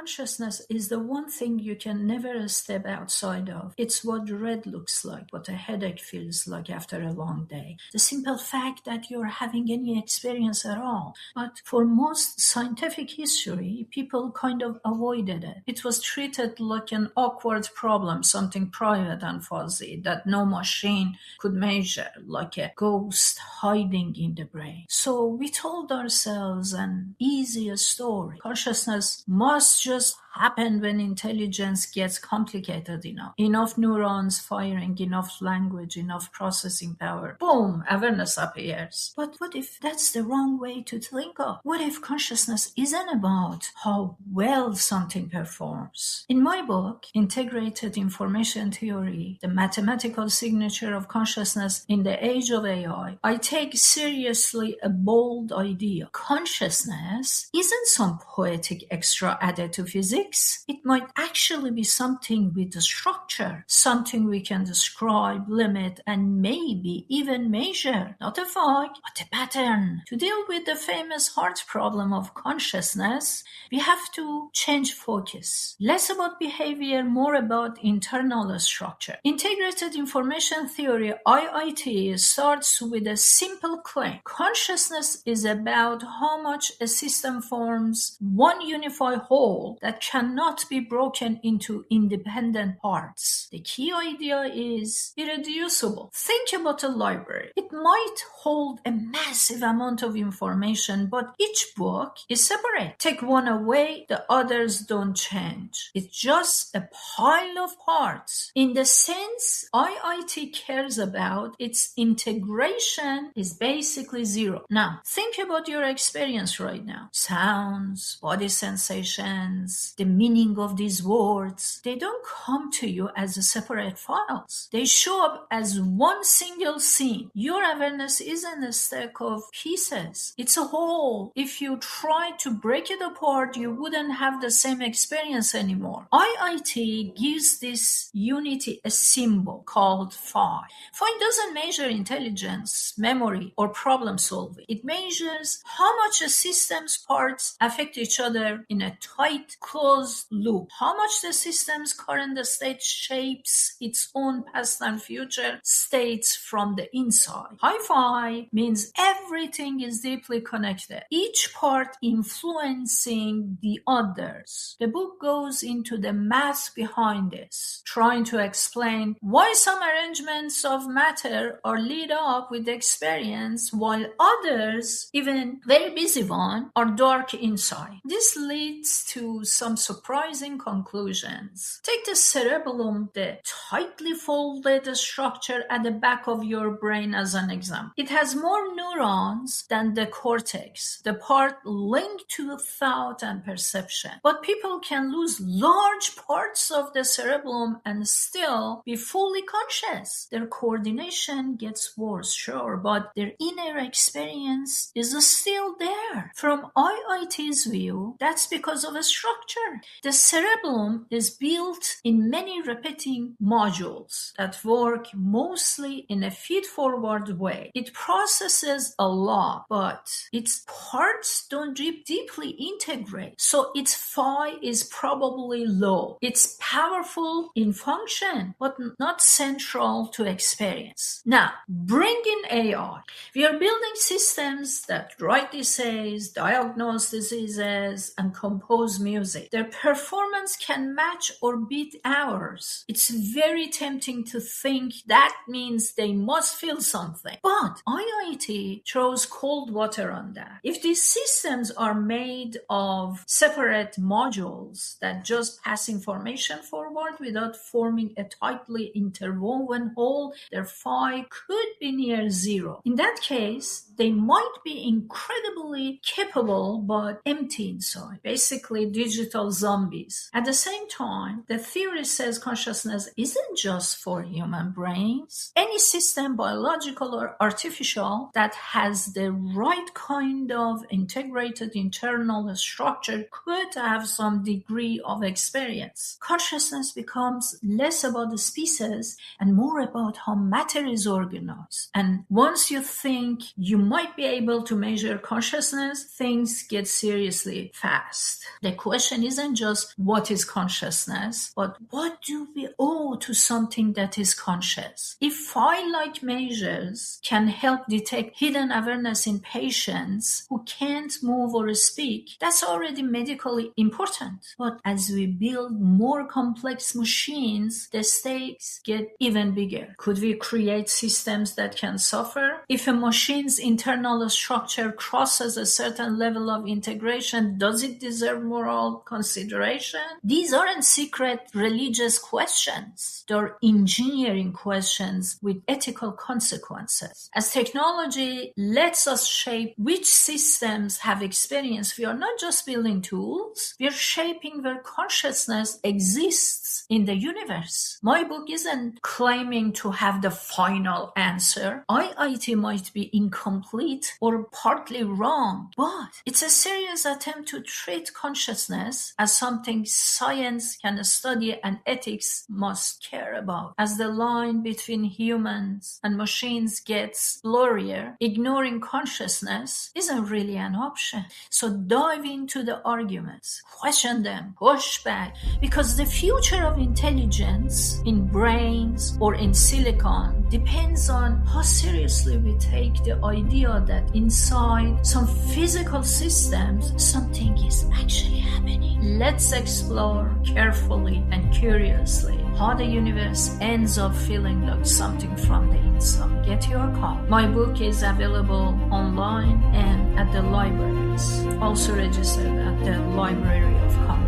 consciousness is the one thing you can never step outside of. It's what red looks like, what a headache feels like after a long day. The simple fact that you're having any experience at all. But for most scientific history, people kind of avoided it. It was treated like an awkward problem, something private and fuzzy that no machine could measure, like a ghost hiding in the brain. So we told ourselves an easier story. Consciousness must just happen when intelligence gets complicated enough. Enough neurons firing, enough language, enough processing power. Boom, awareness appears. But what if that's the wrong way to think of? What if consciousness isn't about how well something performs? In my book, Integrated Information Theory, the mathematical signature of consciousness in the age of AI, I take seriously a bold idea. Consciousness isn't some poetic extra added to physics. It might actually be something with a structure, something we can describe, limit, and maybe even measure. Not a fog, but a pattern. To deal with the famous heart problem of consciousness, we have to change focus. Less about behavior, more about internal structure. Integrated Information Theory, IIT, starts with a simple claim. Consciousness is about how much a system forms one unified whole that cannot be broken into independent parts. The key idea is irreducible. Think about a library. It might hold a massive amount of information, but each book is separate. Take one away, the others don't change. It's just a pile of parts. In the sense IIT cares about, its integration is basically zero. Now, think about your experience right now. Sounds, body sensations, the meaning of these words, they don't come to you as separate files. They show up as one single scene. Your awareness isn't a stack of pieces. It's a whole. If you try to break it apart, you wouldn't have the same experience anymore. IIT gives this unity a symbol called phi. Phi doesn't measure intelligence, memory, or problem solving. It measures how much a system's parts affect each other in a tight, closed loop. How much the system's current state shapes its own past and future states from the inside. Hi-Fi means everything is deeply connected, each part influencing the others. The book goes into the math behind this, trying to explain why some arrangements of matter are lit up with experience while others, even very busy ones, are dark inside. This leads to some surprising conclusions. Take the cerebellum, the tightly folded structure at the back of your brain, as an example. It has more neurons than the cortex, the part linked to thought and perception. But people can lose large parts of the cerebellum and still be fully conscious. Their coordination gets worse, sure, but their inner experience is still there. From IIT's view, that's because of a structure. The cerebellum is built in many repeating modules that work mostly in a feed-forward way. It processes a lot, but its parts don't deeply integrate, so its phi is probably low. It's powerful in function, but not central to experience. Now, bring in AI. We are building systems that write essays, diagnose diseases, and compose music. Their performance can match or beat ours. It's very tempting to think that means they must feel something. But IIT throws cold water on that. If these systems are made of separate modules that just pass information forward without forming a tightly interwoven whole, their phi could be near zero. In that case, they might be incredibly capable but empty inside, basically digital zombies. At the same time, the theory says consciousness isn't just for human brains. Any system, biological or artificial, that has the right kind of integrated internal structure could have some degree of experience. Consciousness becomes less about the species and more about how matter is organized. And once you think you might be able to measure consciousness, things get seriously fast. The question isn't just what is consciousness, but what do we owe to something that is conscious? If file-like measures can help detect hidden awareness in patients who can't move or speak, that's already medically important. But as we build more complex machines, the stakes get even bigger. Could we create systems that can suffer? If a machine's internal structure crosses a certain level of integration, does it deserve moral consideration? These aren't secret religious questions. They're engineering questions with ethical consequences. As technology lets us shape which systems have experience, we are not just building tools, we are shaping where consciousness exists in the universe. My book isn't claiming to have the final answer. IIT might be incomplete or partly wrong, but it's a serious attempt to treat consciousness as something science can study and ethics must care about. As the line between humans and machines gets blurrier, ignoring consciousness isn't really an option. So dive into the arguments, question them, push back, because the future of intelligence in brains or in silicon depends on how seriously we take the idea that inside some physical systems, something is actually happening. Let's explore carefully and curiously how the universe ends up feeling like something from the inside. Get your copy. My book is available online and at the libraries. Also registered at the Library of Congress.